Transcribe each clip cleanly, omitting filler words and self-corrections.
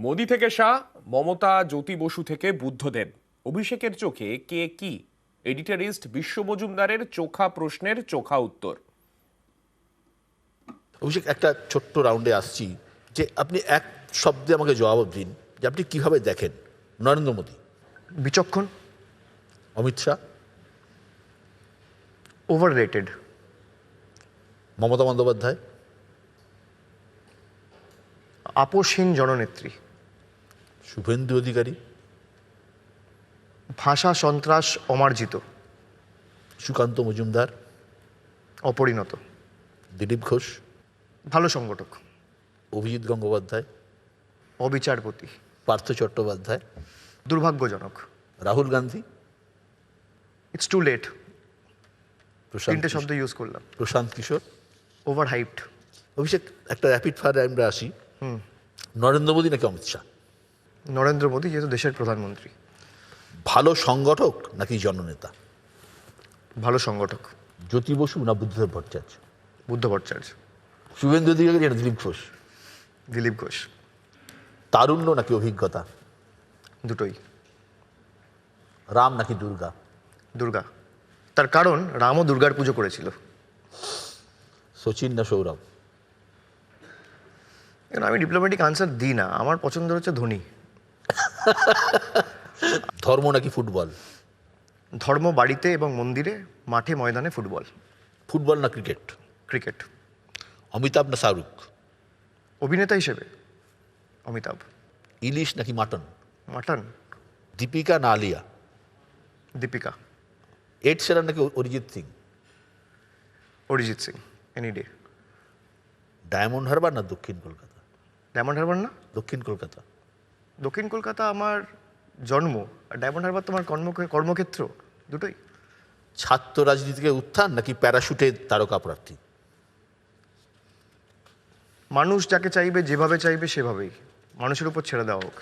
মোদি থেকে শাহ, মমতা জ্যোতি বসু থেকে বুদ্ধদেব, অভিষেকের চোখে কে কি? এডিটরিস্ট বিশ্ব মজুমদারের চোখা প্রশ্নের চোখা উত্তর। অভিষেক, একটা ছোট্ট রাউন্ডে আসছি যে আপনি এক শব্দে আমাকে জবাব দিন যে আপনি কিভাবে দেখেন নরেন্দ্র মোদী, বিচক্ষণ, অমিত শাহ, ওভার রেটেড, মমতা বন্দ্যোপাধ্যায়, আপোষহীন জননেত্রী, শুভেন্দু অধিকারী, ভাষা সন্ত্রাস অমার্জিত, সুকান্ত মজুমদার, অপরিণত, দিলীপ ঘোষ, ভালো সংগঠক, অভিজিৎ গঙ্গোপাধ্যায়, অবিচারপতি, পার্থ চট্টোপাধ্যায়, দুর্ভাগ্যজনক, Rahul Gandhi, it's too late, Prashant তিনটে শব্দ ইউজ করলাম, প্রশান্ত কিশোর। Over hyped. অভিষেক, একটা র্যাপিড ফায়ারে আমরা আসি। নরেন্দ্র মোদী নাকি অমিত শাহ? নরেন্দ্র মোদী যেহেতু দেশের প্রধানমন্ত্রী। ভালো সংগঠক নাকি জননেতা? ভালো সংগঠক, জ্যোতি বসু না বুদ্ধদেব ভট্টাচার্য? বুদ্ধ ভট্টাচার্য, শুভেন্দু অধিকারী না দিলীপ ঘোষ? দিলীপ ঘোষ। তারুণ্য নাকি অভিজ্ঞতা? দুটোই। রাম নাকি দুর্গা? দুর্গা। তার কারণ রামও দুর্গার পুজো করেছিল। সচিন না সৌরভ? আমি ডিপ্লোম্যাটিক আনসার দিই না, আমার পছন্দ হচ্ছে ধোনি। ধর্ম নাকি ফুটবল? ধর্ম বাড়িতে এবং মন্দিরে, মাঠে ময়দানে ফুটবল। ফুটবল না ক্রিকেট? ক্রিকেট। অমিতাভ না শাহরুখ? অভিনেতা হিসেবে অমিতাভ। ইলিশ নাকি মাটন? মাটন। দীপিকা না আলিয়া? দীপিকা। এড শেরান নাকি Arijit Singh? Arijit Singh, any day. Diamond Harbour না দক্ষিণ কলকাতা? ডায়মন্ড হারবার না? দক্ষিণ কলকাতা। দক্ষিণ কলকাতা আমার জন্ম, আর ডায়মন্ড হারবার তোমার কর্মক্ষেত্র, দুটোই। ছাত্র রাজনীতিকে উত্থান নাকি প্যারাশুটে তারকা প্রার্থী? মানুষ যাকে চাইবে, যেভাবে চাইবে সেভাবেই, মানুষের উপর ছেড়ে দেওয়া হোক।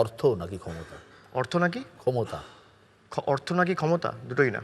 অর্থ নাকি ক্ষমতা? অর্থ নাকি ক্ষমতা। অর্থ নাকি ক্ষমতা, দুটোই না।